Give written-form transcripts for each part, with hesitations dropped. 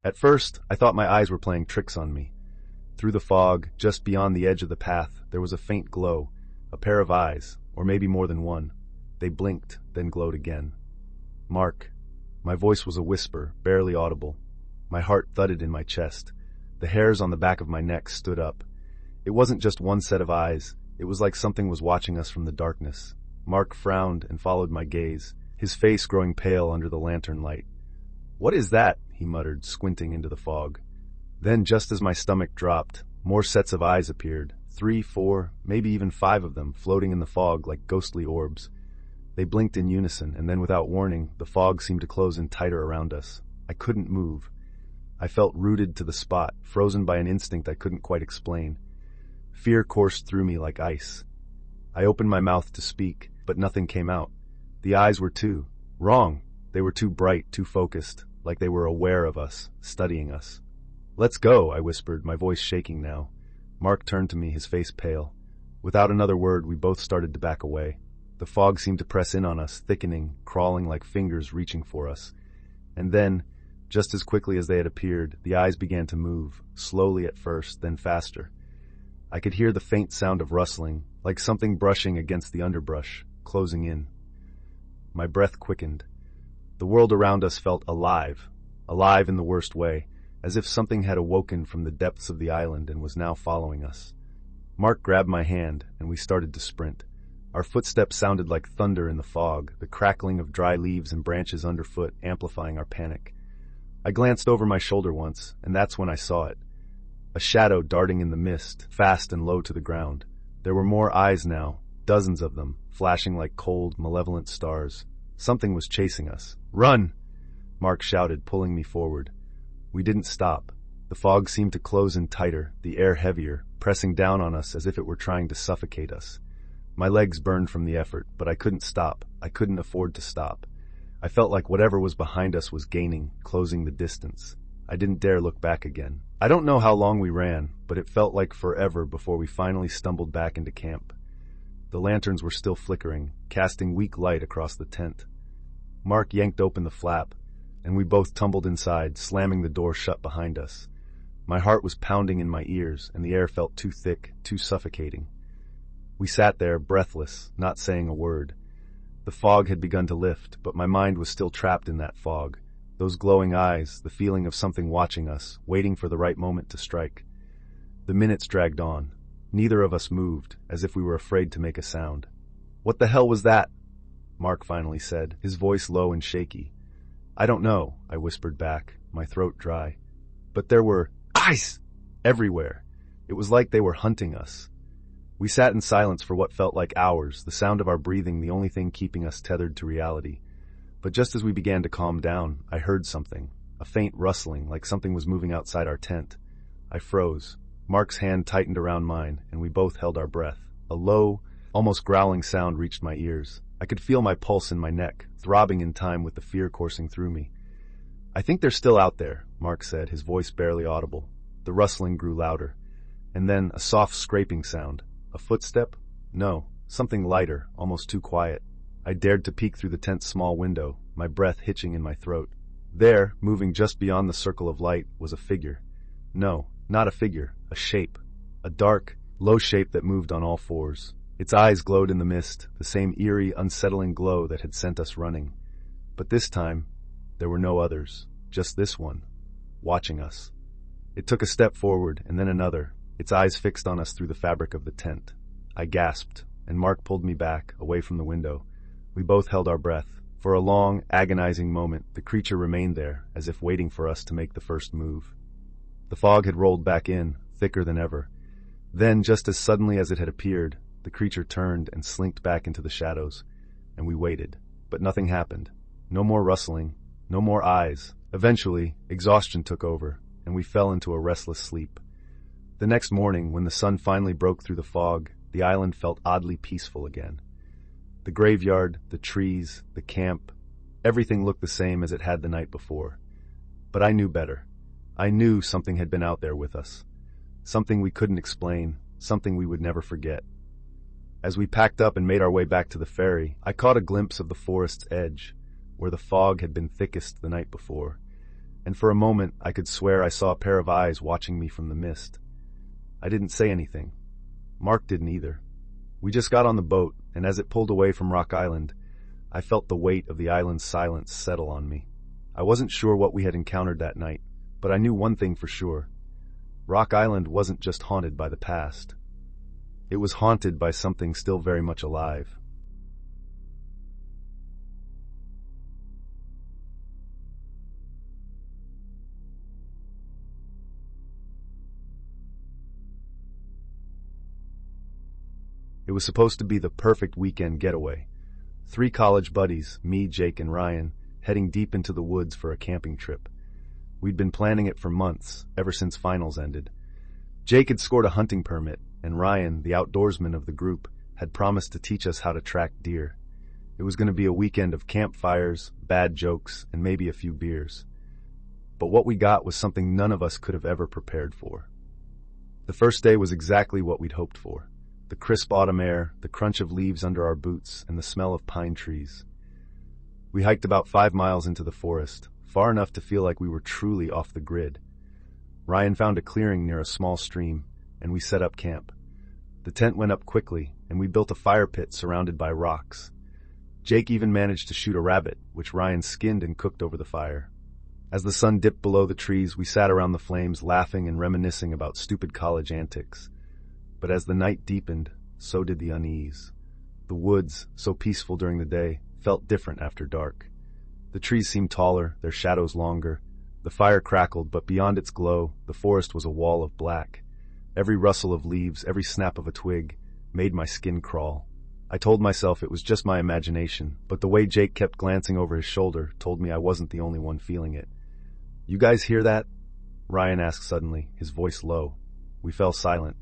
At first, I thought my eyes were playing tricks on me. Through the fog, just beyond the edge of the path, there was a faint glow, a pair of eyes, or maybe more than one. They blinked, then glowed again. Mark. My voice was a whisper, barely audible. My heart thudded in my chest. The hairs on the back of my neck stood up. It wasn't just one set of eyes. It was like something was watching us from the darkness. Mark frowned and followed my gaze, his face growing pale under the lantern light. "What is that?" he muttered, squinting into the fog. Then, just as my stomach dropped, more sets of eyes appeared, 3, 4, maybe even 5 of them, floating in the fog like ghostly orbs. They blinked in unison, and then without warning, the fog seemed to close in tighter around us. I couldn't move. I felt rooted to the spot, frozen by an instinct I couldn't quite explain. Fear coursed through me like ice. I opened my mouth to speak, but nothing came out. The eyes were too wrong. They were too bright, too focused, like they were aware of us, studying us. "Let's go," I whispered, my voice shaking now. Mark turned to me, his face pale. Without another word, we both started to back away. The fog seemed to press in on us, thickening, crawling like fingers reaching for us. And then, just as quickly as they had appeared, the eyes began to move, slowly at first, then faster. I could hear the faint sound of rustling, like something brushing against the underbrush, closing in. My breath quickened. The world around us felt alive in the worst way, as if something had awoken from the depths of the island and was now following us. Mark grabbed my hand, and we started to sprint. Our footsteps sounded like thunder in the fog, the crackling of dry leaves and branches underfoot amplifying our panic. I glanced over my shoulder once, and that's when I saw it. A shadow darting in the mist, fast and low to the ground. There were more eyes now, dozens of them, flashing like cold, malevolent stars. Something was chasing us. "Run!" Mark shouted, pulling me forward. We didn't stop. The fog seemed to close in tighter, the air heavier, pressing down on us as if it were trying to suffocate us. My legs burned from the effort, but I couldn't stop. I couldn't afford to stop. I felt like whatever was behind us was gaining, closing the distance. I didn't dare look back again. I don't know how long we ran, but it felt like forever before we finally stumbled back into camp. The lanterns were still flickering, casting weak light across the tent. Mark yanked open the flap, and we both tumbled inside, slamming the door shut behind us. My heart was pounding in my ears, and the air felt too thick, too suffocating. We sat there, breathless, not saying a word. The fog had begun to lift, but my mind was still trapped in that fog. Those glowing eyes, the feeling of something watching us, waiting for the right moment to strike. The minutes dragged on. Neither of us moved, as if we were afraid to make a sound. "What the hell was that?" Mark finally said, his voice low and shaky. "I don't know," I whispered back, my throat dry. But there were eyes everywhere. It was like they were hunting us. We sat in silence for what felt like hours, the sound of our breathing the only thing keeping us tethered to reality. But just as we began to calm down, I heard something, a faint rustling, like something was moving outside our tent. I froze. Mark's hand tightened around mine, and we both held our breath. A low, almost growling sound reached my ears. I could feel my pulse in my neck, throbbing in time with the fear coursing through me. "I think they're still out there," Mark said, his voice barely audible. The rustling grew louder. And then a soft scraping sound. A footstep? No, something lighter, almost too quiet. I dared to peek through the tent's small window, my breath hitching in my throat. There, moving just beyond the circle of light, was a figure. No, not a figure, a shape. A dark, low shape that moved on all fours. Its eyes glowed in the mist, the same eerie, unsettling glow that had sent us running. But this time, there were no others, just this one, watching us. It took a step forward, and then another, its eyes fixed on us through the fabric of the tent. I gasped, and Mark pulled me back, away from the window. We both held our breath. For a long, agonizing moment, the creature remained there, as if waiting for us to make the first move. The fog had rolled back in, thicker than ever. Then, just as suddenly as it had appeared, the creature turned and slinked back into the shadows, and we waited. But nothing happened. No more rustling, no more eyes. Eventually, exhaustion took over, and we fell into a restless sleep. The next morning, when the sun finally broke through the fog, the island felt oddly peaceful again. The graveyard, the trees, the camp, everything looked the same as it had the night before. But I knew better. I knew something had been out there with us. Something we couldn't explain, something we would never forget. As we packed up and made our way back to the ferry, I caught a glimpse of the forest's edge, where the fog had been thickest the night before. and for a moment I could swear I saw a pair of eyes watching me from the mist. I didn't say anything. Mark didn't either. We just got on the boat, and as it pulled away from Rock Island, I felt the weight of the island's silence settle on me. I wasn't sure what we had encountered that night, but I knew one thing for sure. Rock Island wasn't just haunted by the past. It was haunted by something still very much alive. It was supposed to be the perfect weekend getaway. 3 college buddies, me, Jake, and Ryan, heading deep into the woods for a camping trip. We'd been planning it for months, ever since finals ended. Jake had scored a hunting permit, and Ryan, the outdoorsman of the group, had promised to teach us how to track deer. It was going to be a weekend of campfires, bad jokes, and maybe a few beers. But what we got was something none of us could have ever prepared for. The first day was exactly what we'd hoped for. The crisp autumn air, the crunch of leaves under our boots, and the smell of pine trees. We hiked about 5 miles into the forest, far enough to feel like we were truly off the grid. Ryan found a clearing near a small stream, and we set up camp. The tent went up quickly, and we built a fire pit surrounded by rocks. Jake even managed to shoot a rabbit, which Ryan skinned and cooked over the fire. As the sun dipped below the trees, we sat around the flames laughing and reminiscing about stupid college antics. But as the night deepened, so did the unease. The woods, so peaceful during the day, felt different after dark. The trees seemed taller, their shadows longer. The fire crackled, but beyond its glow, the forest was a wall of black. Every rustle of leaves, every snap of a twig, made my skin crawl. I told myself it was just my imagination, but the way Jake kept glancing over his shoulder told me I wasn't the only one feeling it. "You guys hear that?" Ryan asked suddenly, his voice low. We fell silent.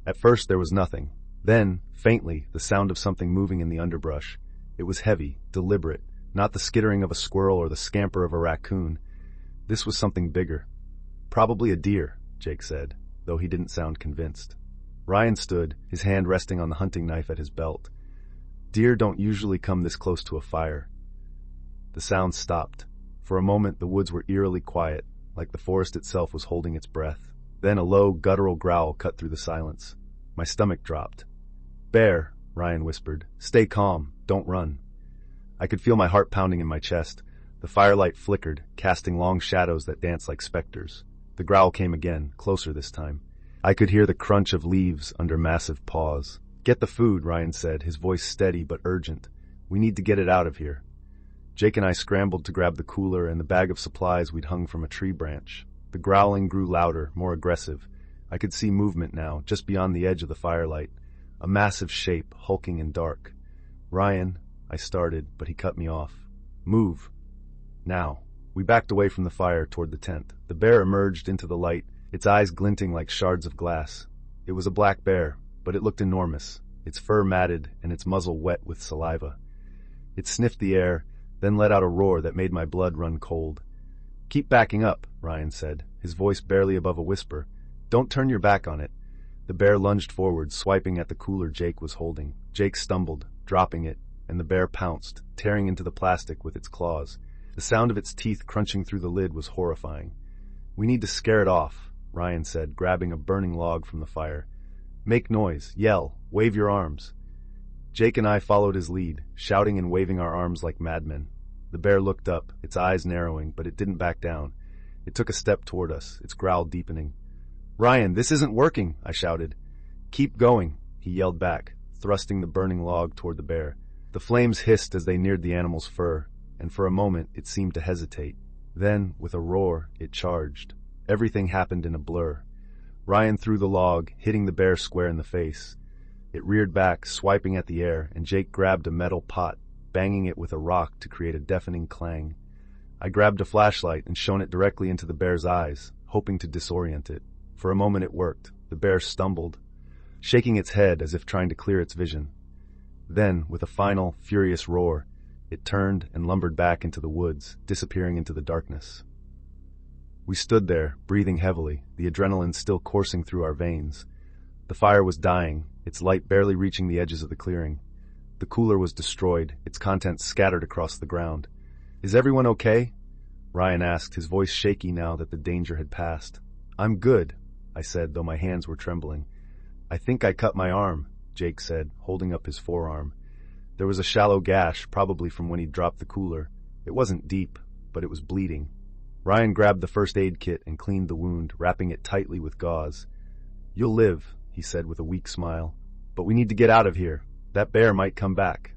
At first there was nothing. Then, faintly, the sound of something moving in the underbrush. It was heavy, deliberate, not the skittering of a squirrel or the scamper of a raccoon. This was something bigger. "Probably a deer," Jake said, though he didn't sound convinced. Ryan stood, his hand resting on the hunting knife at his belt. Deer don't usually come this close to a fire. The sound stopped. For a moment the woods were eerily quiet, like the forest itself was holding its breath. Then a low, guttural growl cut through the silence. My stomach dropped. "Bear," Ryan whispered. "Stay calm. Don't run." I could feel my heart pounding in my chest. The firelight flickered, casting long shadows that danced like specters. The growl came again, closer this time. I could hear the crunch of leaves under massive paws. "Get the food," Ryan said, his voice steady but urgent. "We need to get it out of here." Jake and I scrambled to grab the cooler and the bag of supplies we'd hung from a tree branch. The growling grew louder, more aggressive. I could see movement now, just beyond the edge of the firelight. A massive shape, hulking and dark. "Ryan," I started, but he cut me off. "Move. Now." We backed away from the fire toward the tent. The bear emerged into the light, its eyes glinting like shards of glass. It was a black bear, but it looked enormous, its fur matted and its muzzle wet with saliva. It sniffed the air, then let out a roar that made my blood run cold. "Keep backing up," Ryan said, his voice barely above a whisper. "Don't turn your back on it." The bear lunged forward, swiping at the cooler Jake was holding. Jake stumbled, dropping it, and the bear pounced, tearing into the plastic with its claws. The sound of its teeth crunching through the lid was horrifying. "We need to scare it off," Ryan said, grabbing a burning log from the fire. "Make noise, yell, wave your arms." Jake and I followed his lead, shouting and waving our arms like madmen. The bear looked up, its eyes narrowing, but it didn't back down. It took a step toward us, its growl deepening. "Ryan, this isn't working," I shouted. "Keep going," he yelled back, thrusting the burning log toward the bear. The flames hissed as they neared the animal's fur, and for a moment it seemed to hesitate. Then, with a roar, it charged. Everything happened in a blur. Ryan threw the log, hitting the bear square in the face. It reared back, swiping at the air, and Jake grabbed a metal pot, banging it with a rock to create a deafening clang. I grabbed a flashlight and shone it directly into the bear's eyes, hoping to disorient it. For a moment it worked. The bear stumbled, shaking its head as if trying to clear its vision. Then, with a final, furious roar, it turned and lumbered back into the woods, disappearing into the darkness. We stood there, breathing heavily, the adrenaline still coursing through our veins. The fire was dying, its light barely reaching the edges of the clearing. The cooler was destroyed, its contents scattered across the ground. "Is everyone okay?" Ryan asked, his voice shaky now that the danger had passed. I'm good, I said, though my hands were trembling. I think I cut my arm, Jake said, holding up his forearm. There was a shallow gash, probably from when he dropped the cooler. It wasn't deep, but it was bleeding. Ryan grabbed the first aid kit and cleaned the wound, wrapping it tightly with gauze. You'll live, he said with a weak smile. But we need to get out of here. That bear might come back.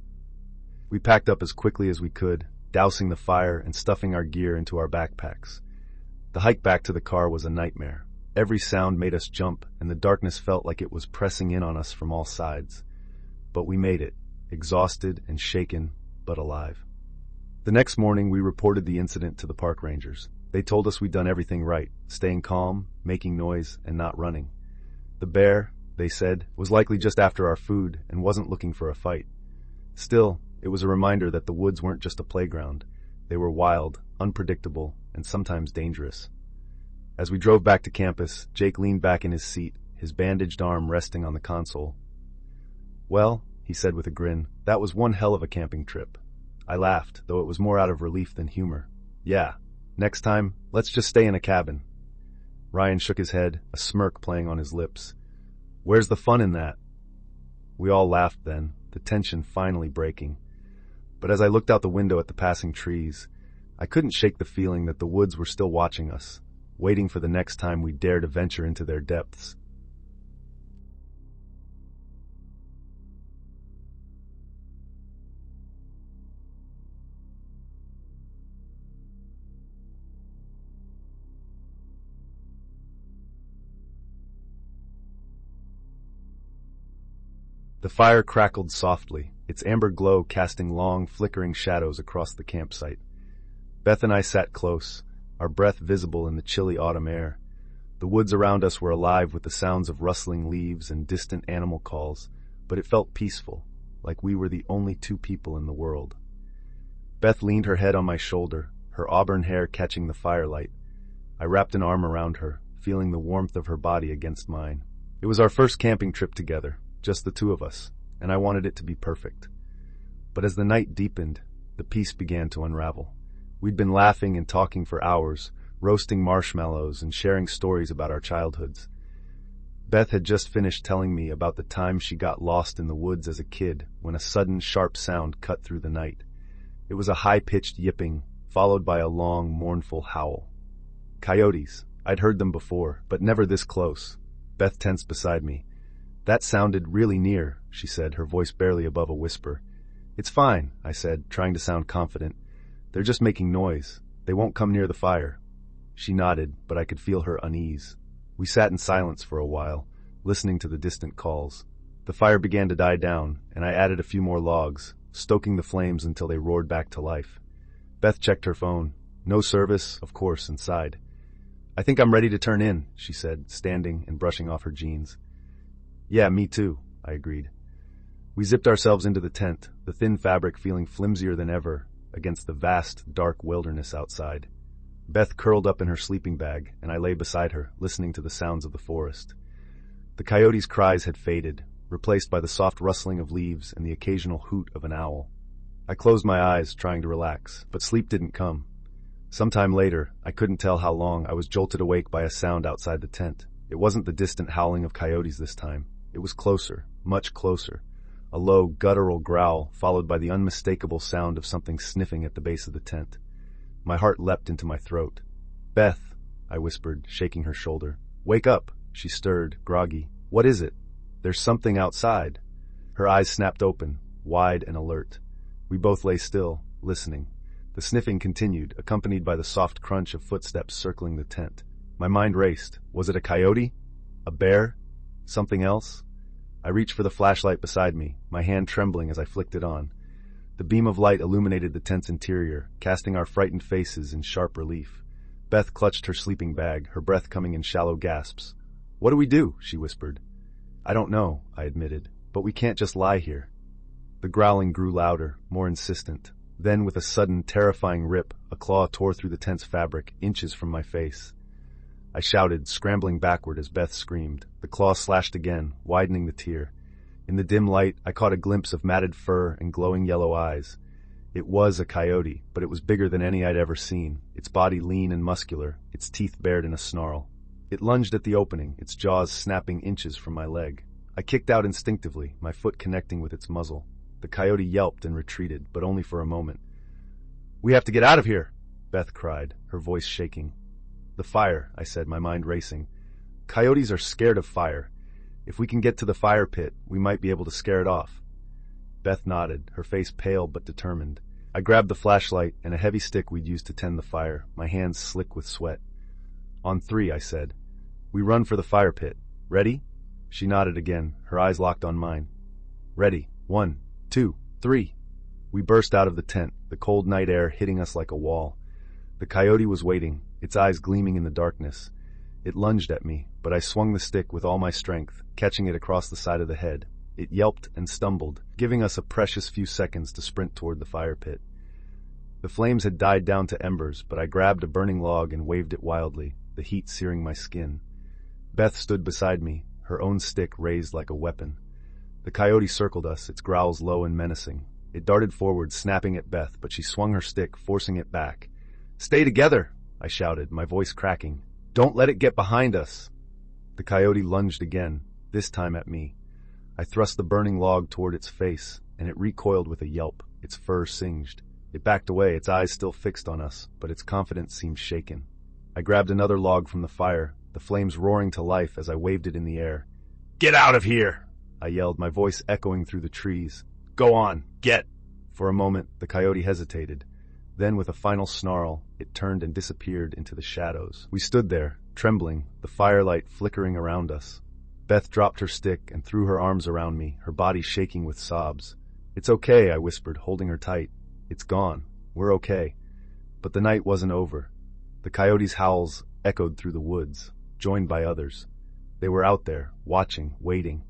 We packed up as quickly as we could, dousing the fire and stuffing our gear into our backpacks. The hike back to the car was a nightmare. Every sound made us jump, and the darkness felt like it was pressing in on us from all sides. But we made it, exhausted and shaken, but alive. The next morning, we reported the incident to the park rangers. They told us we'd done everything right, staying calm, making noise, and not running. The bear, they said, was likely just after our food and wasn't looking for a fight. Still, it was a reminder that the woods weren't just a playground. They were wild, unpredictable, and sometimes dangerous. As we drove back to campus, Jake leaned back in his seat, his bandaged arm resting on the console. Well, he said with a grin, that was one hell of a camping trip. I laughed, though it was more out of relief than humor. Yeah, next time, let's just stay in a cabin. Ryan shook his head, a smirk playing on his lips. Where's the fun in that? We all laughed then, the tension finally breaking. But as I looked out the window at the passing trees, I couldn't shake the feeling that the woods were still watching us, waiting for the next time we dared to venture into their depths. The fire crackled softly, its amber glow casting long, flickering shadows across the campsite. Beth and I sat close, our breath visible in the chilly autumn air. The woods around us were alive with the sounds of rustling leaves and distant animal calls, but it felt peaceful, like we were the only two people in the world. Beth leaned her head on my shoulder, her auburn hair catching the firelight. I wrapped an arm around her, feeling the warmth of her body against mine. It was our first camping trip together, just the two of us, and I wanted it to be perfect. But as the night deepened, the peace began to unravel. We'd been laughing and talking for hours, roasting marshmallows and sharing stories about our childhoods. Beth had just finished telling me about the time she got lost in the woods as a kid when a sudden, sharp sound cut through the night. It was a high-pitched yipping, followed by a long, mournful howl. Coyotes. I'd heard them before, but never this close. Beth tensed beside me. That sounded really near, she said, her voice barely above a whisper. It's fine, I said, trying to sound confident. They're just making noise. They won't come near the fire. She nodded, but I could feel her unease. We sat in silence for a while, listening to the distant calls. The fire began to die down, and I added a few more logs, stoking the flames until they roared back to life. Beth checked her phone. No service, of course, inside. I think I'm ready to turn in, she said, standing and brushing off her jeans. Yeah, me too, I agreed. We zipped ourselves into the tent, the thin fabric feeling flimsier than ever against the vast, dark wilderness outside. Beth curled up in her sleeping bag, and I lay beside her, listening to the sounds of the forest. The coyotes' cries had faded, replaced by the soft rustling of leaves and the occasional hoot of an owl. I closed my eyes, trying to relax, but sleep didn't come. Sometime later, I couldn't tell how long, I was jolted awake by a sound outside the tent. It wasn't the distant howling of coyotes this time. It was closer, much closer. A low, guttural growl, followed by the unmistakable sound of something sniffing at the base of the tent. My heart leapt into my throat. Beth, I whispered, shaking her shoulder. Wake up, she stirred, groggy. What is it? There's something outside. Her eyes snapped open, wide and alert. We both lay still, listening. The sniffing continued, accompanied by the soft crunch of footsteps circling the tent. My mind raced. Was it a coyote? A bear? Something else? I reached for the flashlight beside me, my hand trembling as I flicked it on. The beam of light illuminated the tent's interior, casting our frightened faces in sharp relief. Beth clutched her sleeping bag, her breath coming in shallow gasps. What do we do? She whispered. I don't know, I admitted, but we can't just lie here. The growling grew louder, more insistent. Then, with a sudden, terrifying rip, a claw tore through the tent's fabric, inches from my face. I shouted, scrambling backward as Beth screamed. The claw slashed again, widening the tear. In the dim light, I caught a glimpse of matted fur and glowing yellow eyes. It was a coyote, but it was bigger than any I'd ever seen, its body lean and muscular, its teeth bared in a snarl. It lunged at the opening, its jaws snapping inches from my leg. I kicked out instinctively, my foot connecting with its muzzle. The coyote yelped and retreated, but only for a moment. "We have to get out of here," Beth cried, her voice shaking. "The fire," I said, my mind racing. "Coyotes are scared of fire. If we can get to the fire pit, we might be able to scare it off." Beth nodded, her face pale but determined. I grabbed the flashlight and a heavy stick we'd used to tend the fire, my hands slick with sweat. "On 3, I said. "We run for the fire pit. Ready?" She nodded again, her eyes locked on mine. "Ready. 1, 2, 3. We burst out of the tent, the cold night air hitting us like a wall. The coyote was waiting, its eyes gleaming in the darkness. It lunged at me, but I swung the stick with all my strength, catching it across the side of the head. It yelped and stumbled, giving us a precious few seconds to sprint toward the fire pit. The flames had died down to embers, but I grabbed a burning log and waved it wildly, the heat searing my skin. Beth stood beside me, her own stick raised like a weapon. The coyote circled us, its growls low and menacing. It darted forward, snapping at Beth, but she swung her stick, forcing it back. "Stay together!" I shouted, my voice cracking. "Don't let it get behind us!" The coyote lunged again, this time at me. I thrust the burning log toward its face, and it recoiled with a yelp, its fur singed. It backed away, its eyes still fixed on us, but its confidence seemed shaken. I grabbed another log from the fire, the flames roaring to life as I waved it in the air. "Get out of here!" I yelled, my voice echoing through the trees. "Go on, get!" For a moment, the coyote hesitated. Then, with a final snarl, it turned and disappeared into the shadows. We stood there, trembling, the firelight flickering around us. Beth dropped her stick and threw her arms around me, her body shaking with sobs. "It's okay," I whispered, holding her tight. "It's gone. We're okay." But the night wasn't over. The coyotes' howls echoed through the woods, joined by others. They were out there, watching, waiting.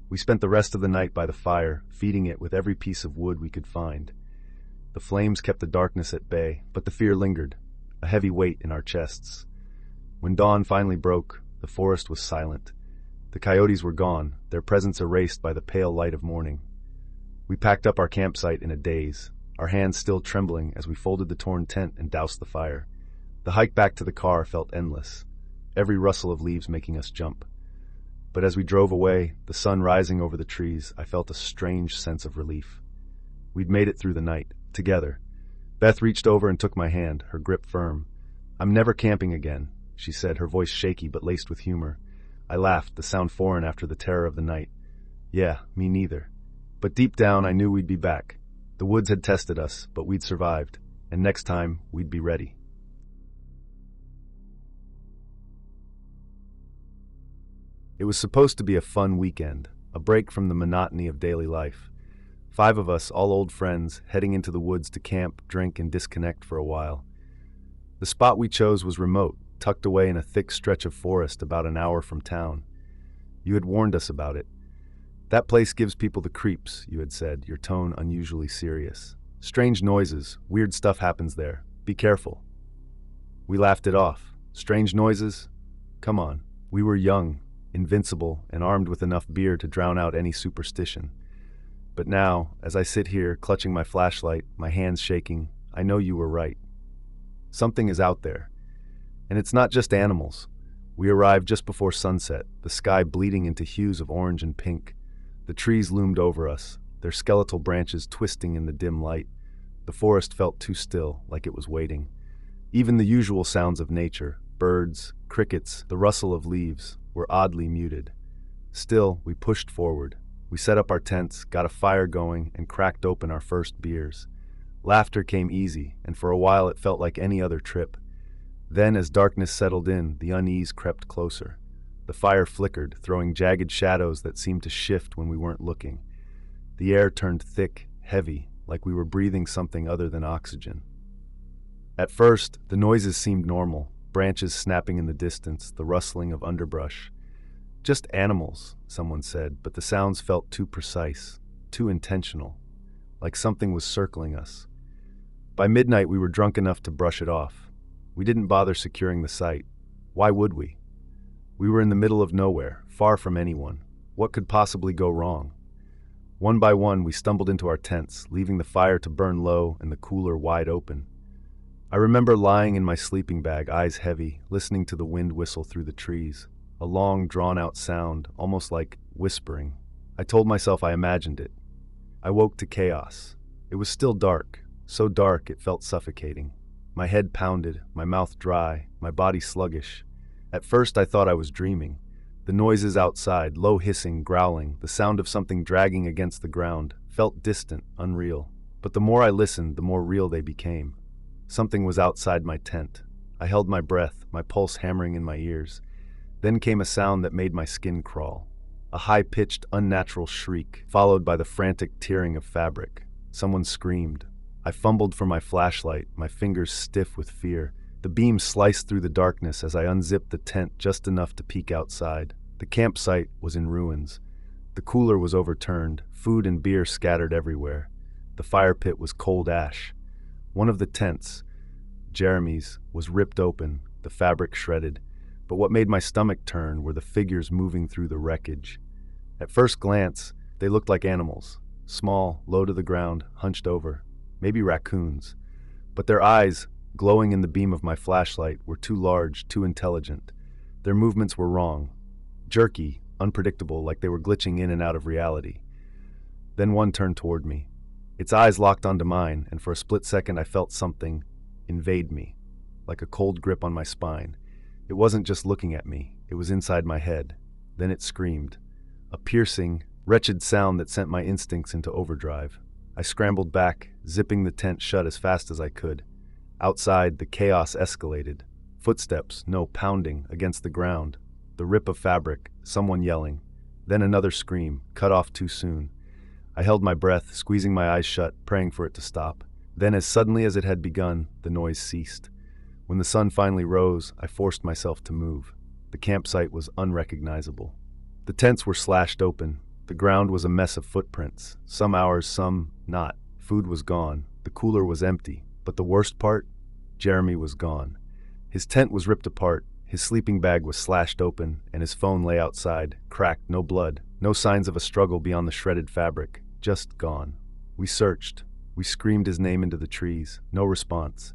We spent the rest of the night by the fire, feeding it with every piece of wood we could find. The flames kept the darkness at bay, but the fear lingered, a heavy weight in our chests. When dawn finally broke, the forest was silent. The coyotes were gone, their presence erased by the pale light of morning. We packed up our campsite in a daze, our hands still trembling as we folded the torn tent and doused the fire. The hike back to the car felt endless, every rustle of leaves making us jump. But as we drove away, the sun rising over the trees, I felt a strange sense of relief. We'd made it through the night, together. Beth reached over and took my hand, her grip firm. "I'm never camping again," she said, her voice shaky but laced with humor. I laughed, the sound foreign after the terror of the night. "Yeah, me neither." But deep down, I knew we'd be back. The woods had tested us, but we'd survived, and next time, we'd be ready. It was supposed to be a fun weekend, a break from the monotony of daily life. 5 of us, all old friends, heading into the woods to camp, drink, and disconnect for a while. The spot we chose was remote, tucked away in a thick stretch of forest about an hour from town. You had warned us about it. "That place gives people the creeps," you had said, your tone unusually serious. "Strange noises, weird stuff happens there. Be careful." We laughed it off. Strange noises? Come on. We were young, invincible, and armed with enough beer to drown out any superstition. But now, as I sit here, clutching my flashlight, my hands shaking, I know you were right. Something is out there. And it's not just animals. We arrived just before sunset, the sky bleeding into hues of orange and pink. The trees loomed over us, their skeletal branches twisting in the dim light. The forest felt too still, like it was waiting. Even the usual sounds of nature, birds, crickets, the rustle of leaves, were oddly muted. Still, we pushed forward. We set up our tents, got a fire going, and cracked open our first beers. Laughter came easy, and for a while it felt like any other trip. Then, as darkness settled in, the unease crept closer. The fire flickered, throwing jagged shadows that seemed to shift when we weren't looking. The air turned thick, heavy, like we were breathing something other than oxygen. At first, the noises seemed normal, branches snapping in the distance, the rustling of underbrush. "Just animals," someone said, but the sounds felt too precise, too intentional, like something was circling us. By midnight, we were drunk enough to brush it off. We didn't bother securing the site. Why would we? We were in the middle of nowhere, far from anyone. What could possibly go wrong? One by one, we stumbled into our tents, leaving the fire to burn low and the cooler wide open. I remember lying in my sleeping bag, eyes heavy, listening to the wind whistle through the trees. A long, drawn-out sound, almost like whispering. I told myself I imagined it. I woke to chaos. It was still dark, so dark it felt suffocating. My head pounded, my mouth dry, my body sluggish. At first I thought I was dreaming. The noises outside, low hissing, growling, the sound of something dragging against the ground, felt distant, unreal. But the more I listened, the more real they became. Something was outside my tent. I held my breath, my pulse hammering in my ears. Then came a sound that made my skin crawl. A high-pitched, unnatural shriek, followed by the frantic tearing of fabric. Someone screamed. I fumbled for my flashlight, my fingers stiff with fear. The beam sliced through the darkness as I unzipped the tent just enough to peek outside. The campsite was in ruins. The cooler was overturned, food and beer scattered everywhere. The fire pit was cold ash. One of the tents, Jeremy's, was ripped open, the fabric shredded. But what made my stomach turn were the figures moving through the wreckage. At first glance, they looked like animals, small, low to the ground, hunched over, maybe raccoons. But their eyes, glowing in the beam of my flashlight, were too large, too intelligent. Their movements were wrong, jerky, unpredictable, like they were glitching in and out of reality. Then one turned toward me. Its eyes locked onto mine, and for a split second I felt something invade me, like a cold grip on my spine. It wasn't just looking at me, it was inside my head. Then it screamed, a piercing, wretched sound that sent my instincts into overdrive. I scrambled back, zipping the tent shut as fast as I could. Outside, the chaos escalated. Footsteps, no, pounding, against the ground. The rip of fabric, someone yelling. Then another scream, cut off too soon. I held my breath, squeezing my eyes shut, praying for it to stop. Then, as suddenly as it had begun, the noise ceased. When the sun finally rose, I forced myself to move. The campsite was unrecognizable. The tents were slashed open. The ground was a mess of footprints, some ours, some not. Food was gone. The cooler was empty. But the worst part? Jeremy was gone. His tent was ripped apart, his sleeping bag was slashed open, and his phone lay outside, cracked, no blood, no signs of a struggle beyond the shredded fabric, just gone. We searched. We screamed his name into the trees, no response.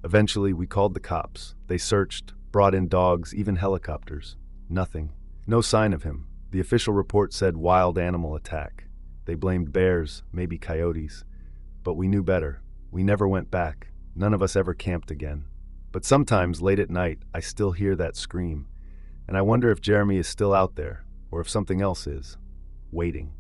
Eventually, we called the cops. They searched, brought in dogs, even helicopters. Nothing. No sign of him. The official report said wild animal attack. They blamed bears, maybe coyotes. But we knew better. We never went back. None of us ever camped again. But sometimes, late at night, I still hear that scream. And I wonder if Jeremy is still out there, or if something else is, waiting.